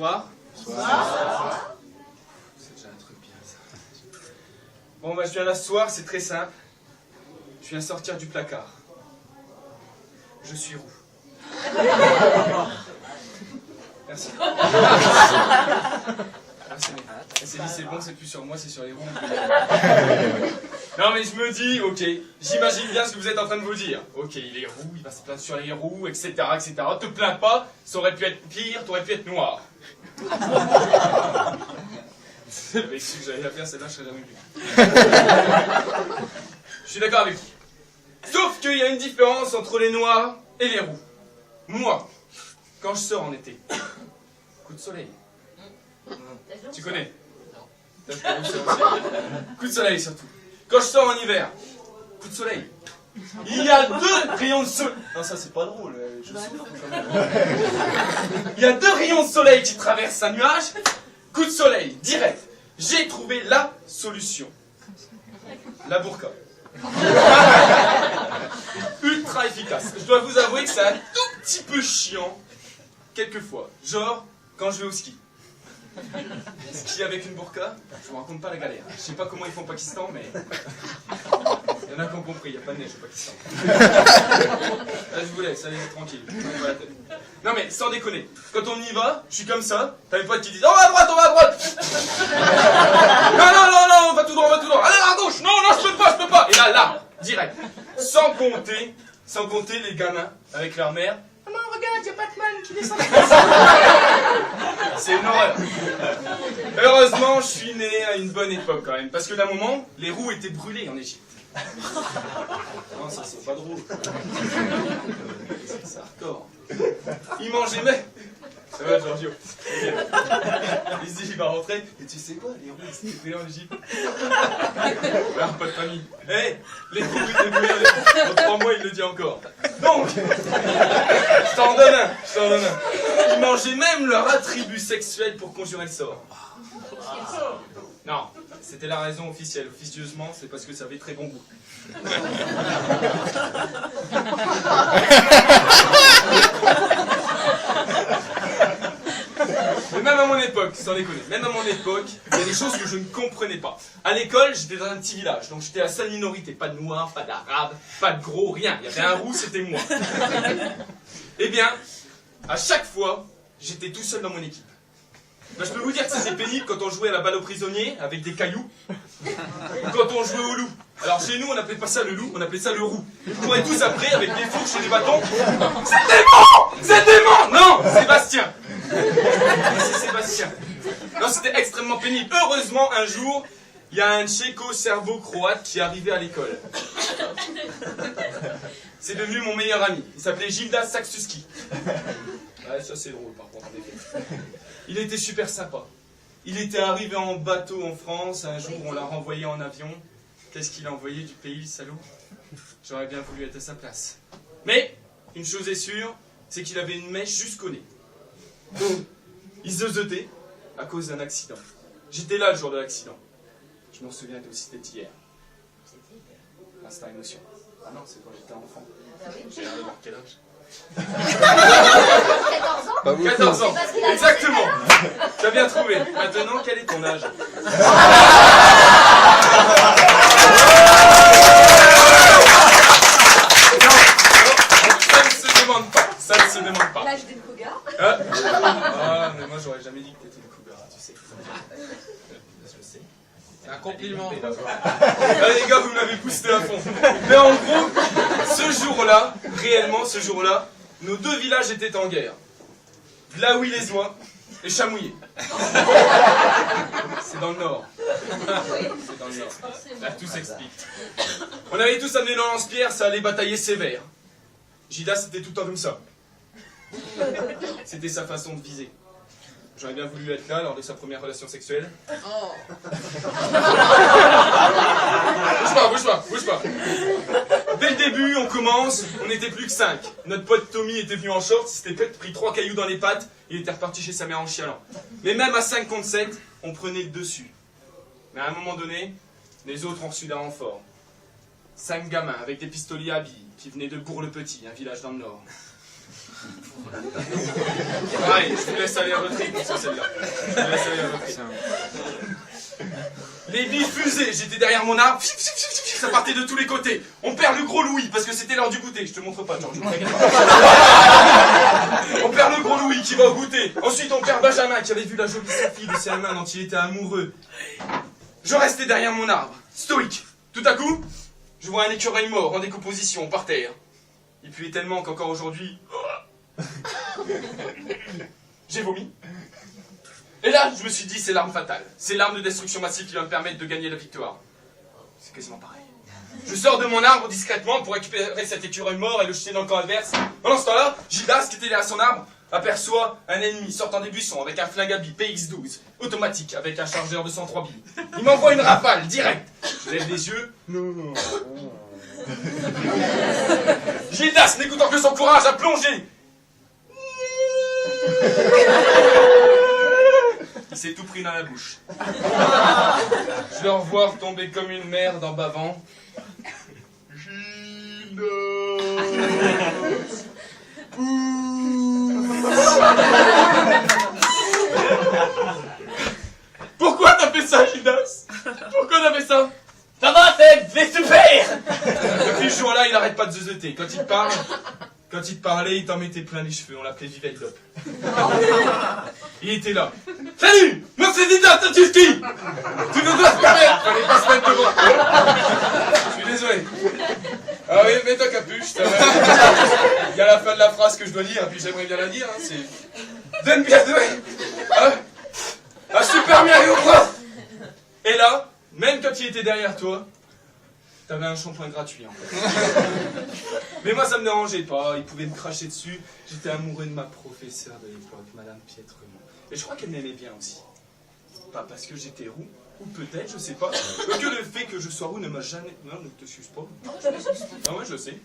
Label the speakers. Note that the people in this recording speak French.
Speaker 1: Bonsoir.
Speaker 2: Bonsoir.
Speaker 1: C'est déjà un truc bien, ça. Bon, bah, je viens là ce soir, c'est très simple. Je viens sortir du placard. Je suis roux. Merci. C'est dit, c'est bon, c'est plus sur moi, c'est sur les roux. Non, mais je me dis, ok, j'imagine bien ce que vous êtes en train de vous dire. Ok, il est roux, il va se plaindre sur les roux, etc., etc. Te plains pas, ça aurait pu être pire, t'aurais pu être noir. Mais si j'avais la faire, celle-là, je serais jamais venu. Je suis d'accord avec vous. Sauf qu'il y a une différence entre les noirs et les roux. Moi, quand je sors en été, coup de soleil. Tu connais? Coup de soleil surtout. Quand je sors en hiver, coup de soleil. Il y a 2 rayons de soleil. Non, ça c'est pas drôle, je souffre quand même. Il y a 2 rayons de soleil qui traversent un nuage. Coup de soleil, direct. J'ai trouvé la solution. La burqa. Ultra efficace. Je dois vous avouer que c'est un tout petit peu chiant, quelquefois. Genre, quand je vais au ski. Ski avec une burqa, je vous raconte pas la galère. Je sais pas comment ils font au Pakistan, mais... Il y en a qui ont compris, il n'y a pas de neige au Pakistan. Là, je vous laisse, allez, tranquille. Non mais, sans déconner, quand on y va, je suis comme ça, t'as mes potes qui disent « On va à droite, on va à droite !» Non, non, non, non, on va tout droit, on va tout droit. Allez, à gauche, non, non, je peux pas. Et là, direct. Sans compter les gamins avec leur mère. Maman, regarde, il y a Batman qui descend. C'est une horreur. Heureusement, je suis né à une bonne époque quand même. Parce que d'un moment, les roues étaient brûlées en Égypte. Non, ça c'est pas drôle. C'est hardcore. Ils mangeaient même. Ça va, Giorgio. Il se dit, il va rentrer. Et tu sais quoi, les roues étaient brûlées en Égypte. Alors, pas de famille. Hé, les roues étaient brûlées en Égypte. Dans 3 mois, il le dit encore. Donc, je t'en donne un. Ils mangeaient même leur attribut sexuel pour conjurer le sort. Non, c'était la raison officielle. Officieusement, c'est parce que ça avait très bon goût. Mais même à mon époque, sans déconner, même à mon époque, il y a des choses que je ne comprenais pas. À l'école, j'étais dans un petit village, donc j'étais la seule minorité. Pas de noirs, pas d'arabes, pas de gros, rien. Il y avait un roux, c'était moi. Eh bien, à chaque fois, j'étais tout seul dans mon équipe. Ben, je peux vous dire que c'était pénible quand on jouait à la balle aux prisonniers avec des cailloux, ou quand on jouait au loup. Alors chez nous, on n'appelait pas ça le loup, on appelait ça le roux. Ils couraient tous après avec des fourches et des bâtons. C'est dément! Non, Sébastien. C'est Sébastien. Non, c'était extrêmement pénible. Heureusement, un jour, il y a un tchéco-serbo-croate qui est arrivé à l'école. C'est devenu mon meilleur ami. Il s'appelait Gilda Saksuski. Ouais, ça c'est drôle par contre, en effet. Il était super sympa. Il était arrivé en bateau en France, un jour on l'a renvoyé en avion. Qu'est-ce qu'il a envoyé du pays, le salaud? J'aurais bien voulu être à sa place. Mais, une chose est sûre, c'est qu'il avait une mèche jusqu'au nez. Il zozotait à cause d'un accident. J'étais là le jour de l'accident. Je m'en souviens c'était hier. Instinct émotion. Ah non, c'est quand j'étais enfant. J'ai avoir quel âge?
Speaker 2: 14 ans?
Speaker 1: 14 ans, exactement. Tu as bien trouvé. Maintenant, quel est ton âge? Ça ne se demande pas.
Speaker 2: L'âge d'une cougar?
Speaker 1: Ah, mais moi j'aurais jamais dit que t'étais une cougar, tu sais. Je sais.
Speaker 3: C'est un compliment.
Speaker 1: Ah, les gars, vous m'avez boosté à fond. Mais en gros, ce jour-là, réellement ce jour-là, nos 2 villages étaient en guerre. Blaouillet-les-Oies et Chamouillé. C'est dans le nord. C'est dans le nord. Là, tout s'explique. On avait tous amené nos lance-pierres, ça allait batailler sévère. Gilda, c'était tout le temps comme ça. C'était sa façon de viser. J'aurais bien voulu être là lors de sa première relation sexuelle. Bouge pas. Dès le début, on commence, on n'était plus que 5. Notre pote Tommy était venu en short, il s'était pris 3 cailloux dans les pattes, il était reparti chez sa mère en chialant. Mais même à 5 contre 7, on prenait le dessus. Mais à un moment donné, les autres ont reçu d'un renfort. 5 gamins avec des pistolets à billes qui venaient de Bourg-le-Petit, un village dans le nord. Pareil, je vous laisse aller à votre rythme sur celle-là. Je vous laisse aller à votre rythme. Les billes fusées, j'étais derrière mon arbre, ça partait de tous les côtés. On perd le gros Louis, parce que c'était l'heure du goûter. Je te montre pas, Georges. On perd le gros Louis qui va au goûter. Ensuite, on perd Benjamin qui avait vu la jolie Sophie de CM1 dont il était amoureux. Je restais derrière mon arbre, stoïque. Tout à coup, je vois un écureuil mort en décomposition par terre. Il puait tellement qu'encore aujourd'hui, j'ai vomi. Et là, je me suis dit, c'est l'arme fatale. C'est l'arme de destruction massive qui va me permettre de gagner la victoire. C'est quasiment pareil. Je sors de mon arbre discrètement pour récupérer cet écureuil mort et le jeter dans le camp adverse. Pendant ce temps-là, Gildas, qui était derrière son arbre, aperçoit un ennemi sortant des buissons avec un flingue à billes PX-12, automatique, avec un chargeur de 103 billes. Il m'envoie une rafale, direct. Je lève les yeux. Non. Gildas, n'écoutant que son courage, a plongé. Il s'est tout pris dans la bouche. Je le revois tomber comme une merde en bavant. Gildas. Pourquoi t'as fait ça, Gildas? Pourquoi t'as fait ça?
Speaker 3: Ça va, c'est super!
Speaker 1: Depuis ce jour-là, il arrête pas de zeuter. Quand il parle, quand il te parlait, il t'en mettait plein les cheveux. On l'appelait Vivek Dop. Il était là. Salut! Moi c'est Gildas, t'as tu qui? Tu ne dois se permettre! Fallait pas se mettre devant. Je suis désolé. Ah oui, mets ta capuche. Il y a la fin de la phrase que je dois dire, puis j'aimerais bien la dire. Hein, c'est... Donne bien doué! Hein? Un super Mario Bros! Et là, même quand il était derrière toi, t'avais un shampoing gratuit. En fait. Mais moi ça me dérangeait pas, il pouvait me cracher dessus. J'étais amoureux de ma professeure de l'époque, Madame Pietremont. Et je crois qu'elle m'aimait bien aussi. Pas parce que j'étais roux, ou peut-être, je sais pas. Que le fait que je sois roux ne m'a jamais... Non, ne te suce pas. Ah ouais, je sais.